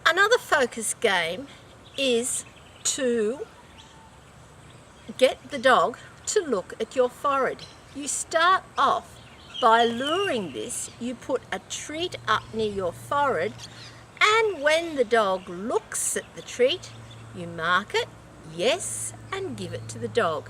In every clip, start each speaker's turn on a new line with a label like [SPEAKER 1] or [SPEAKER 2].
[SPEAKER 1] Another focus game is to get the dog to look at your forehead. You start off by luring this. You put a treat up near your forehead, and when the dog looks at the treat, you mark it, yes, and give it to the dog.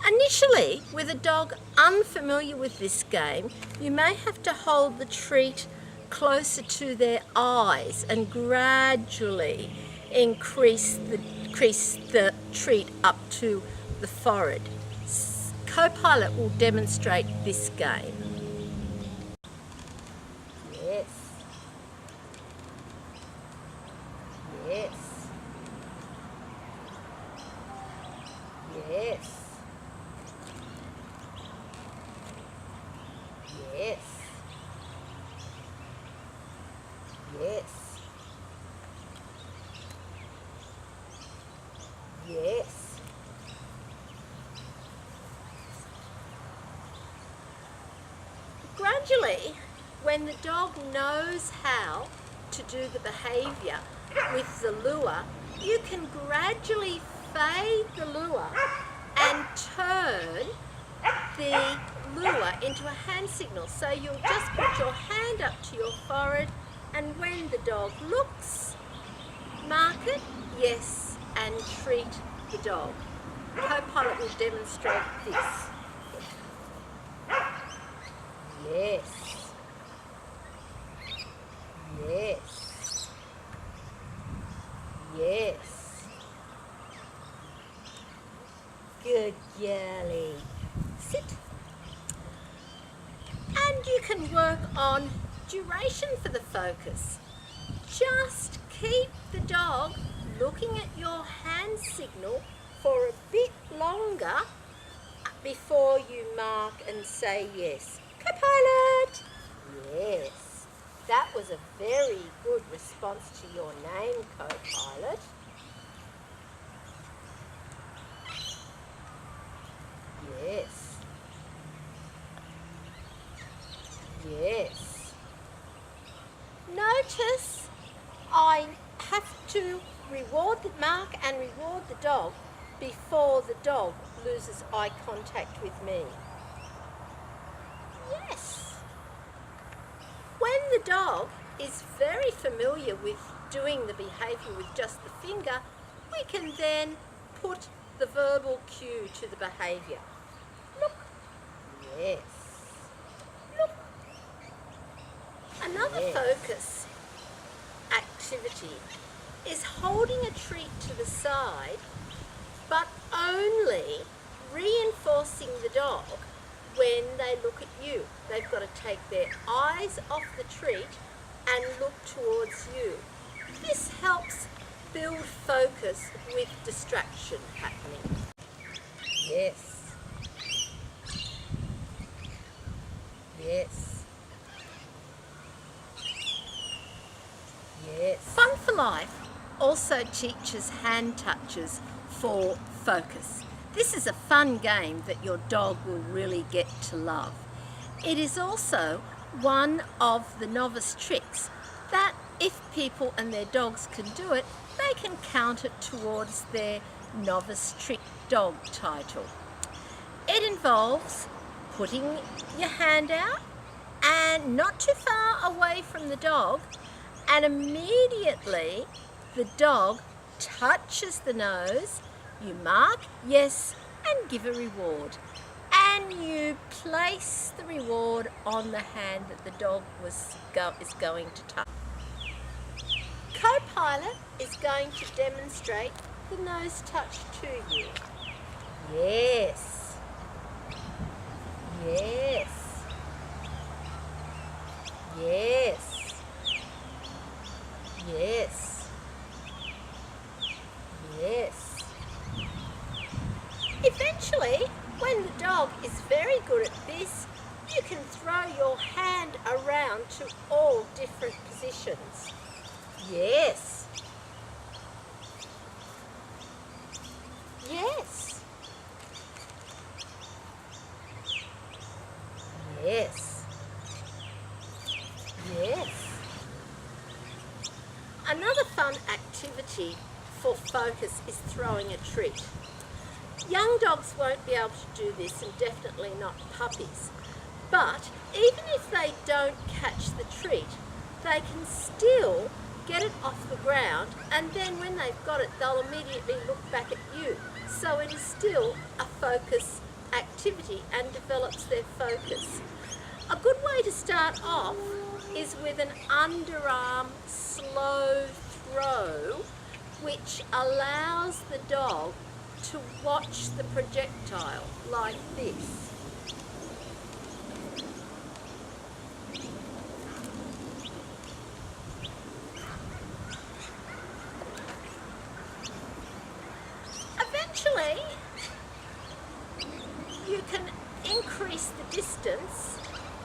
[SPEAKER 1] Initially, with a dog unfamiliar with this game, you may have to hold the treat closer to their eyes and gradually increase the treat up to the forehead. Copilot will demonstrate this game. Yes. Yes. Yes. Yes. Yes. Yes. Gradually, when the dog knows how to do the behaviour with the lure, you can gradually fade the lure and turn the lure into a hand signal. So you'll just put your hand up to your forehead, and when the dog looks, mark it, yes, and treat the dog. Copilot will demonstrate this. Yes. Yes. Yes. Good girlie. Sit. And you can work on duration for the focus. Just keep the dog looking at your hand signal for a bit longer before you mark and say yes. Copilot! Yes, that was a very good response to your name, Copilot. Yes. Yes. Notice I have to mark and reward the dog before the dog loses eye contact with me. Yes. When the dog is very familiar with doing the behaviour with just the finger, we can then put the verbal cue to the behaviour. Look. Yes. Look. Another focus activity is holding a treat to the side, but only reinforcing the dog when they look at you. They've got to take their eyes off the treat and look towards you. This helps build focus with distraction happening. Yes. Yes. Yes. Fun for Life also teaches hand touches for focus. This is a fun game that your dog will really get to love. It is also one of the novice tricks that if people and their dogs can do it, they can count it towards their novice trick dog title. It involves putting your hand out and not too far away from the dog, and immediately the dog touches the nose, you mark, yes, and give a reward. And you place the reward on the hand that the dog is going to touch. Copilot is going to demonstrate the nose touch to you. Yes. Yes. Yes. Yes. Yes. Eventually, when the dog is very good at this, you can throw your hand around to all different positions. Yes. Yes. Yes. Yes. Another fun activity for focus is throwing a treat. Young dogs won't be able to do this, and definitely not puppies. But even if they don't catch the treat, they can still get it off the ground, and then when they've got it, they'll immediately look back at you. So it is still a focus activity and develops their focus. A good way to start off is with an underarm slow throw, which allows the dog to watch the projectile like this. Eventually, you can increase the distance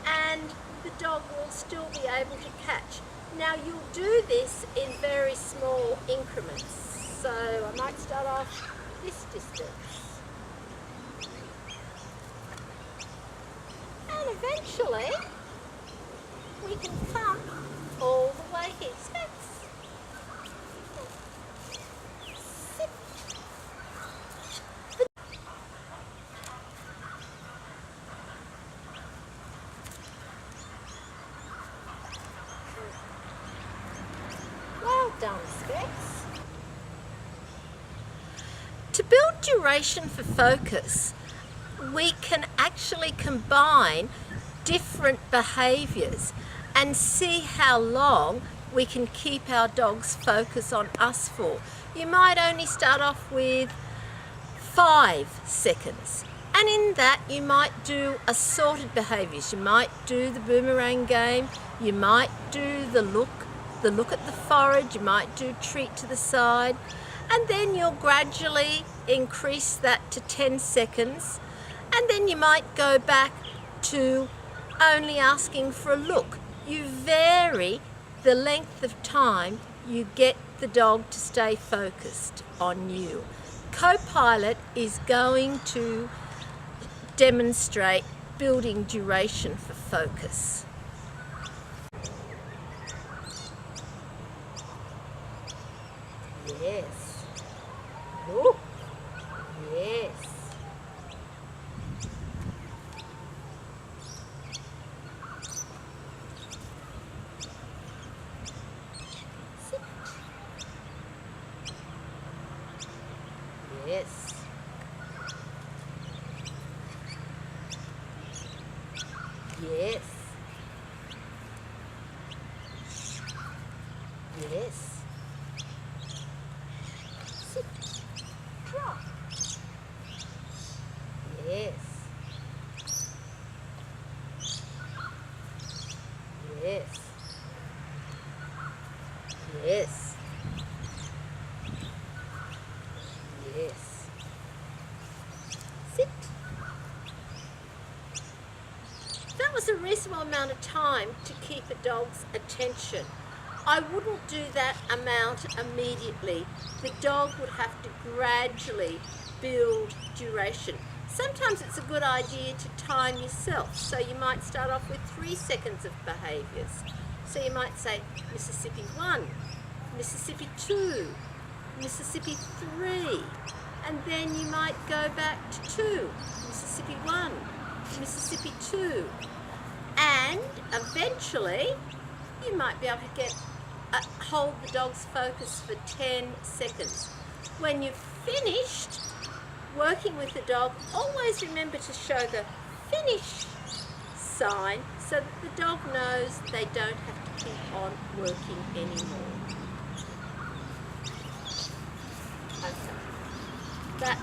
[SPEAKER 1] and the dog will still be able to catch. Now you'll do this in very small increments. So I might start off this distance. And eventually, we can come all the way here. Specs. Sit. Well done, Specs. To build duration for focus, we can actually combine different behaviours and see how long we can keep our dog's focus on us for. You might only start off with 5 seconds, and in that you might do assorted behaviours. You might do the boomerang game, you might do the look at the forage, you might do treat to the side, and then you'll gradually increase that to 10 seconds, and then you might go back to only asking for a look. You vary the length of time you get the dog to stay focused on you. Copilot is going to demonstrate building duration for focus. Yes. Look. Yes. Sit. Yes. Yes. Yes. Sit. Drop. Yes. Yes. Yes. Yes. Sit. That was a reasonable amount of time to keep a dog's attention. I wouldn't do that amount immediately. The dog would have to gradually build duration. Sometimes it's a good idea to time yourself. So you might start off with 3 seconds of behaviours. So you might say Mississippi 1, Mississippi 2, Mississippi 3, and then you might go back to 2, Mississippi 1, Mississippi 2, and eventually you might be able to hold the dog's focus for 10 seconds. When you've finished working with the dog, always remember to show the finish sign so that the dog knows they don't have to keep on working anymore. Okay. That